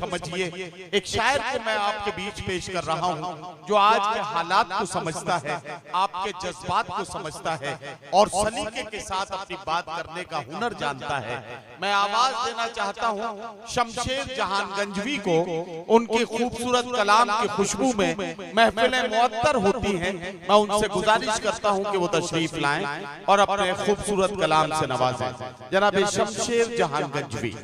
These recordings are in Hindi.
समझिए। एक शायर को मैं आपके बीच पेश कर रहा हूं जो आज के हालात को समझता है, आपके जज्बात को समझता है और सलीके के साथ अपनी बात करने का हुनर जानता है। मैं आवाज देना चाहता हूं शमशेर जहां गंजवी को। उनकी खूबसूरत कलाम की खुशबू में महफिलें मुअत्तर होती हैं। मैं उनसे गुजारिश करता हूं कि वो तशरीफ लाएं और अपने खूबसूरत कलाम से नवाजें। जनाब शमशेर जहां गंजवी।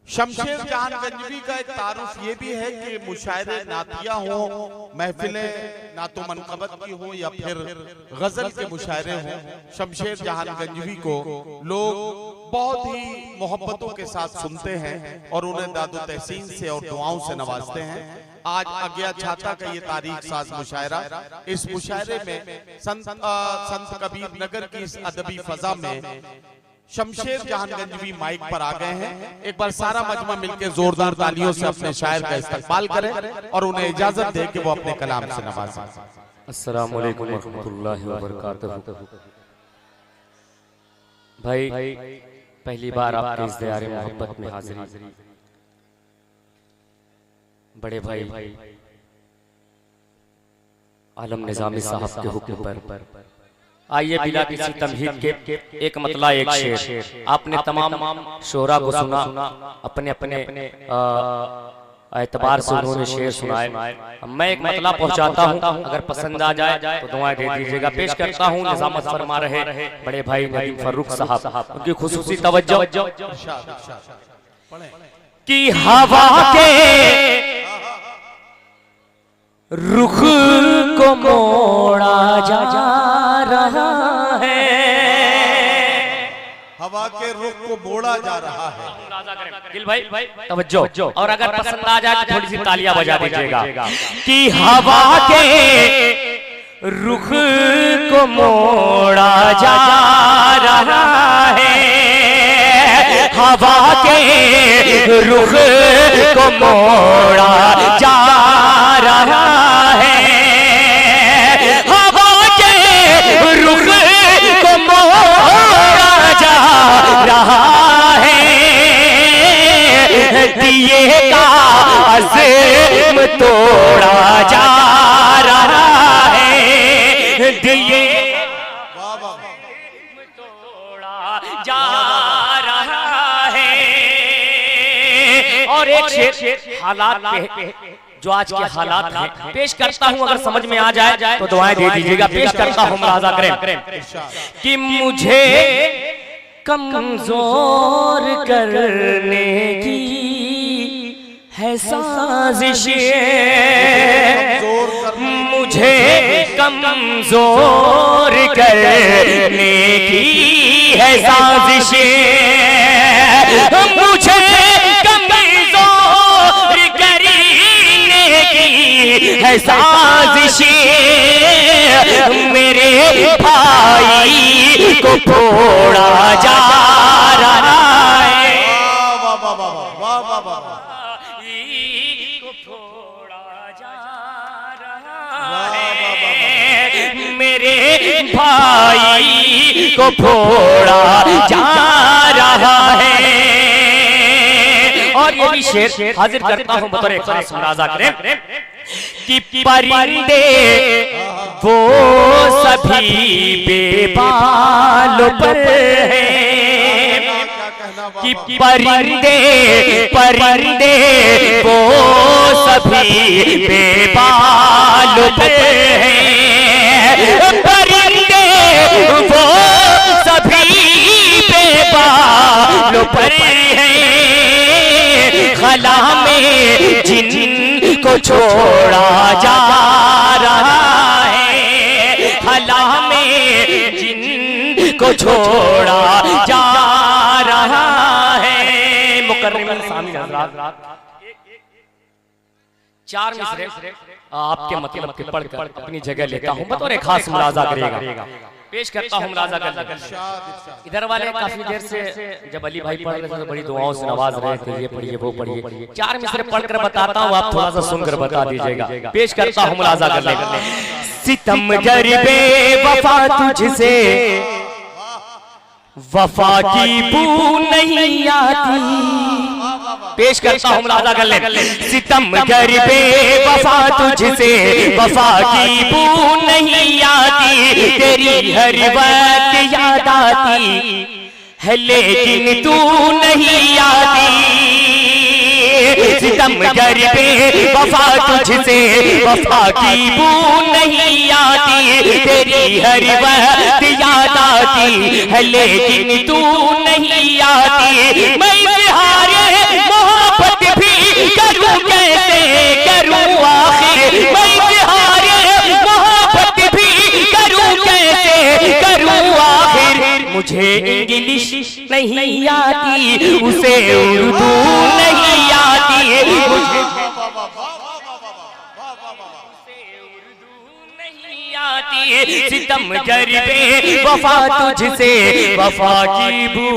शमशेर जहां गंजवी का एक तारुफ ये भी है कि मुशायरे नातिया हो, महफिलें नातो मनकबत की हो या फिर गजल के मुशायरे हों, शमशेर जहां गंजवी को लोग बहुत ही मोहब्बतों के साथ सुनते हैं और उन्हें दादो तहसीन से और दुआओं से नवाजते हैं। आज अज्ञा छाता का ये तारीख साज मुशायरा, इस मुशायरे में संत कबीर नगर की इस अदबी फजा में शमशेर जहां गंजवी माइक पर आ गए हैं। एक बार सारा मजमा मिलकर जोरदार तालियों से अपने शायर का इस्तकबाल करें और उन्हें इजाजत दे कि वो अपने कलाम से नवाजें। अस्सलाम वालेकुम रहमतुल्लाहि व बरकातहू। भाई पहली बार आपके इस दयारे मोहब्बत में हाजिरी। बड़े भाई आलम निजामी साहब के हुक्म पर आइए बिला किसी तमहीद के एक मतला एक शेर। आपने तमाम शोरा को सुना, अपने अपने एतबार से उन्होंने शेर सुनाए। मैं एक मतला पहुंचाता हूं, अगर पसंद आ जाए तो दुआएं दे दीजिएगा। पेश करता हूं निजामत फरमा रहे बड़े भाई नदीम फर्रुख साहब, उनकी खुसूसी तवज्जो कि हवा के रुख को मोड़ा जा रहा है, हवा के रुख को मोड़ा जा रहा है। दिल भाई तवज्जो, और अगर पसंद आ जाए तो थोड़ी सी तालियां बजा दीजिएगा कि हवा के रुख को मोड़ा जा रहा है, हवा के रुख को मोड़ा जा रहा है, हवा के रुख को मोड़ा जा रहा है, दिए का अज़्म तोड़ा जा रहा है, दिए तोड़ा जा रहा है। और एक शेर हालात पे जो आज के हालात हैं पेश करता हूं, अगर समझ में आ जाए तो दुआएं दे दीजिएगा। पेश करता हूं मुलाजा करें कि मुझे कमजोर करने की है साजिशें, मुझे कमजोर करने की है साजिशें, मुझे है साजिशें, मेरे भाई को फोड़ा जा रहा है, को फोड़ा जा रहा है, मेरे भाई को फोड़ा जा रहा है। और ये भी शेर हाजिर करता हूं बतौर खास मुलाजा करें कि परिंदे वो सभी बेबाल पर हैं, कि परिंदे परिंदे वो सभी बेबाल पर हैं, परिंदे वो सभी बेबाल पर हैं, खला में जिनको छोड़ा जा रहा है, खला में जिनको छोड़ा जा रहा है। मुकर्रम सामी हज़रात, चार मिसरे आपके मतलब के पढ़कर अपनी जगह लेता हूं, बतौर खास मुलाजा करेगा। पेश करता हूं मुलाजा कर। इधर वाले काफी देर से जब अली भाई पढ़ रहे थे तो बड़ी दुआओं से नवाज रहे थे, ये पढ़िए वो पढ़िए। चार मिसरे पढ़कर बताता हूं, आप थोड़ा सा सुनकर बता दीजिएगा। पेश करता हूं मुलाजा करने। सितम जरबे वफा तुझसे वफा की बू नहीं आती। पेश करता हूँ मुलाजा कर ले। सितम कर बे वफा तुझसे वफा की बू नहीं आती, तेरी हर वक्त याद आती है लेकिन तू नहीं आती। सितम कर बे वफा तुझसे वफा की बू नहीं आती, तेरी हर वक्त याद आती है लेकिन तू नहीं आती। मैं इज़हारे मोहब्बत भी करूं कैसे करूं आखिर, मैं इज़हारे मोहब्बत भी करूं कैसे करूं आखिर। मुझे इंग्लिश नहीं आती, उसे उर्दू नहीं आती, मुझे सितम कर बे वफा तुझसे वफा की बू।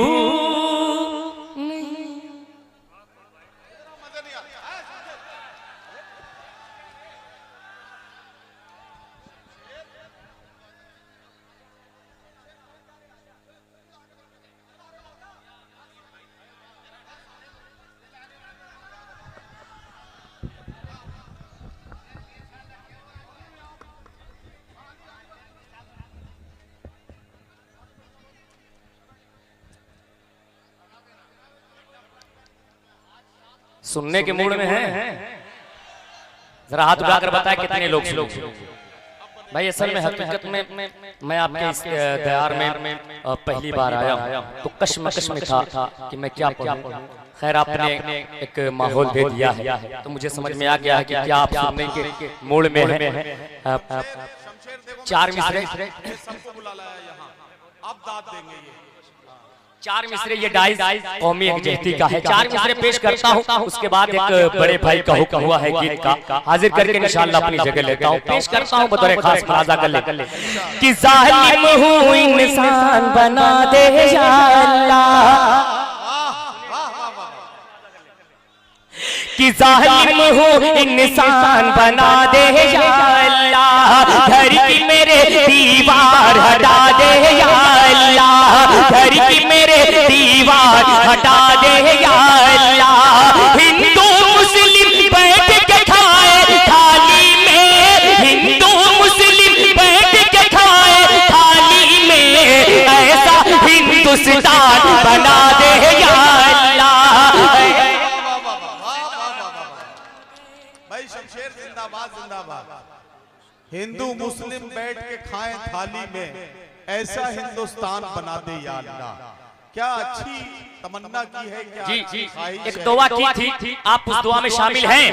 सुनने के मूड में हैं? जरा हाथ उठाकर बताएं कितने लोग भाई। असल में हकीकत में मैं आपके इस दयार में पहली बार आया हूँ, तो कश्मकश में था कि मैं क्या पढ़ूं। खैर आपने एक माहौल दे दिया है तो मुझे समझ में आ गया है कि क्या आप सुनने के मूड में हैं। 4 मिसरे चार मिसरे ये डाइज कौमी एकजहती का है। 4 मिसरे पेश करता हूँ, उसके बाद एक बड़े भाई का हुक्म हुआ है गीत का, हाजिर करके इंशाअल्लाह अपनी जगह लेता हूँ। पेश करता हूँ बतौर खास मुलाजा कर ले कि जालिम हूँ इंसान बना दे या अल्लाह, कि जालिम हूँ इंसान बना दे या अल्लाह, घर की मेरे दीवार हटा दे या अल्लाह, घर की मेरे दीवार हटा दे या अल्लाह। हिंदू मुस्लिम बैठ के खाए थाली में, हिंदू मुस्लिम बैठ के खाए थाली में, ऐसा हिंदुस्तान बना दे या अल्लाह। भाई शमशेर जिंदाबाद जिंदाबाद। हिंदू मुस्लिम बैठ के खाएं थाली में, ऐसा हिंदुस्तान बना दे या अल्लाह। क्या अच्छी तमन्ना की है, क्या जी एक दुआ की थी, आप उस दुआ में शामिल हैं?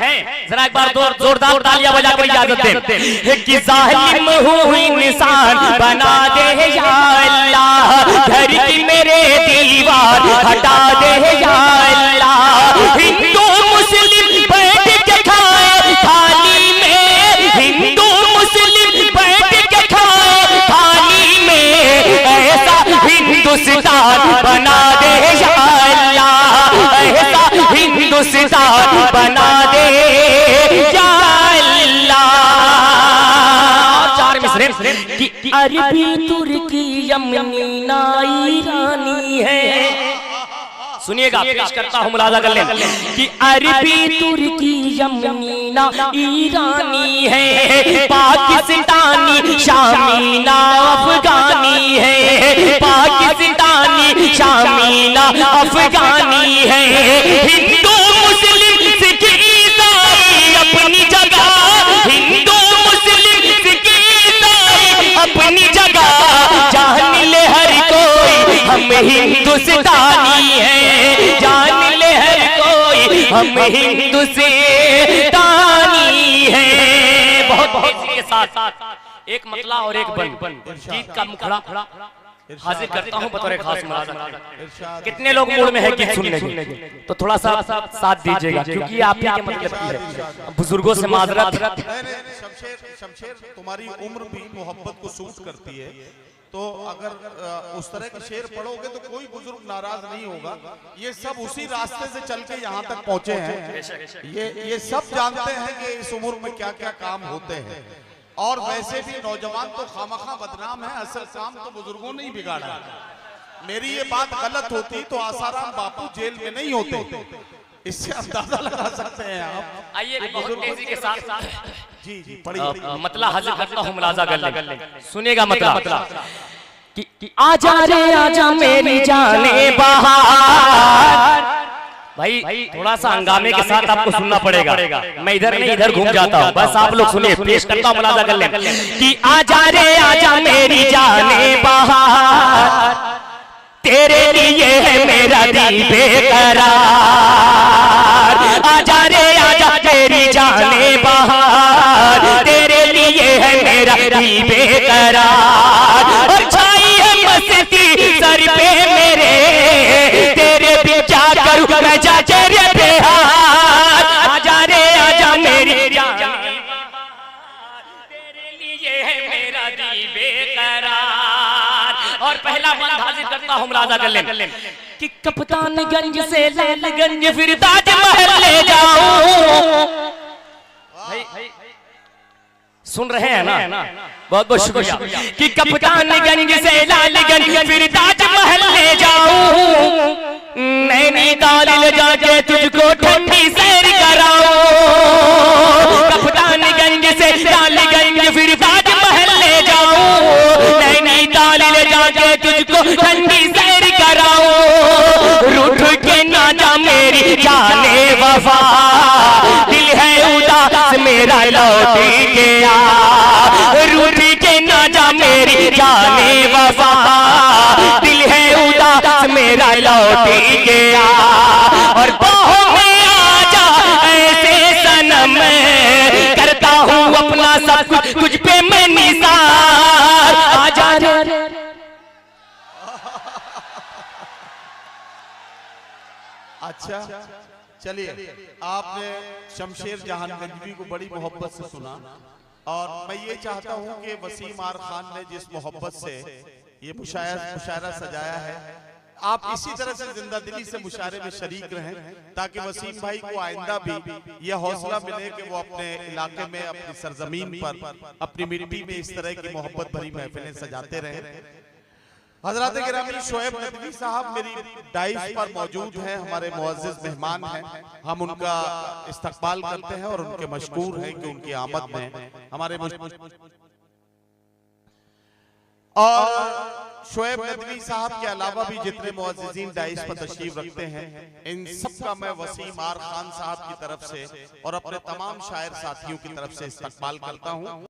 जरा एक बार जोरदार तालियां बजाकर इजाजत दें कि जालिम हूँ इंसान बना दे या अल्लाह, घर की मेरे दीवार हटा दे या अल्लाह। हिंदू मुस्लिम बैठ के खाए थाली में, हिंदू मुस्लिम बैठ के खाए थाली में, ऐसा हिंदुस्तान बना दे या अल्लाह, ऐसा हिंदुस्तान बना दे या अल्लाह। 4 मिसरे कि अरबी तुर्की यमनी ना ईरानी है। सुनिएगा, पेश करता हूँ मुलाजा कर ले कि अरबी तुर्की यमनी ना ईरानी है, पाकिस्तानी शामी ना अफगानी है, पाकिस्तानी शामी ना अफगानी है। हिंदू मुस्लिम सिख ईसाई अपनी जगह, हिंदू मुस्लिम सिख ईसाई अपनी जगह, जान ले हर कोई हम हिंदुस्तानी हैं, जान ले हर कोई हम हिंदुस्तानी हैं। बहुत तेजी के साथ एक मतला और एक बन गीत का मुखड़ा हाजिर करता हूँ बतौर खास मुलाजा। कितने लोग मूड में है गीत सुनने के, तो थोड़ा सा साथ दीजिएगा क्योंकि आप ही के मतलब की है। बुजुर्गों से माजरत। शमशेर तुम्हारी उम्र भी मोहब्बत को सूट करती है, तो अगर उस तरह के शेर पढ़ोगे तो कोई बुजुर्ग नाराज नहीं होगा। ये सब उसी रास्ते से चल के यहाँ तक पहुँचे हैं, ये सब जानते हैं कि इस उम्र में क्या क्या काम होते हैं। और वैसे भी नौजवान तो खामखा बदनाम है, असल काम तो बुजुर्गों ने ही बिगाड़ा। मेरी ये बात गलत होती तो आसाराम बापू जेल में नहीं होते, इससे अंदाजा लगा सकते हैं आप। आइए बहुत तेजी के साथ जी जी पढ़िए। मतलब हाजिर करता हूँ मुलाजा कर ले, सुनेगा मतलब कि आजा रे आजा मेरी जाने बहार। भाई थोड़ा सा हंगामे के साथ आपको सुनना पड़ेगा, मैं इधर नहीं इधर घूम जाता हूँ, बस आप लोग सुनिए, पेश करता हूँ मुलाजा कर ले कि आजा रे आजा मेरी जाने बहार, तेरे लिए है मेरा दिल बेकरार। आजा रे आजा तेरी जाने बहार, तेरे लिए है मेरा दिल बेकरार। और छाई है मस्ती सर पे मेरे, तेरे भी क्या करूं मैं जा तेरे बेहार। आजा रे आजा मेरी जाने बहार, तेरे लिए है मेरा दिल बेकरार। और पहला बंद हाजिर करता हूँ मुलाजा कर ले कि कप्तानगंज से लालगंज फिर ताजमहल ले जाऊं। सुन रहे हैं ना, बहुत बहुत शुक्रिया। कि कप्तानगंज से लालगंज फिर ताजमहल ले जाऊं, नैनीताल ले जाके तुझको ठंडी सैर कराऊं। कप्तानगंज से लालगंज फिर ताजमहल ले जाऊं, नैनीताल ले जाके तुझको ठंडी सैर कराऊं। रूठ के ना जा मेरी जाने वफा, दिल है उदास मेरा लौट गया। रूठ के ना जा मेरी जाने वफा, दिल है उदास मेरा लौट गया। और बाहों में आजा ऐसे सनम, करता हूँ अपना सब कुछ तुझ पे मैं निसार। आजा रे अच्छा चलिए, आपने शमशेर जहां गंजवी को बड़ी मोहब्बत से सुना, और मैं ये चाहता हूं कि वसीम आर खान ने जिस मोहब्बत से ये मुशायरा सजाया है, आप इसी तरह से जिंदा दिली से मुशायरे में शरीक रहें, ताकि वसीम भाई को आइंदा भी यह हौसला मिले कि वो अपने इलाके में, अपनी सरजमीन पर, अपनी मिट्टी में इस तरह की मोहब्बत भरी महफिलें सजाते रहें। हजरत गिरामी शोएब नदवी साहब मेरी डाइस पर मौजूद हैं, हमारे मुअज़्ज़िज़ मेहमान हैं, हम उनका इस्तकबाल करते हैं और उनके मशकूर हैं कि उनकी आमद में हमारे और शोएब नदवी साहब के अलावा भी जितने मुअज़्ज़िज़ीन डाइस पर तशरीफ रखते हैं, इन सब का मैं वसीम आर खान साहब की तरफ से और अपने तमाम शायर साथियों की तरफ से इस्तकबाल करता हूँ।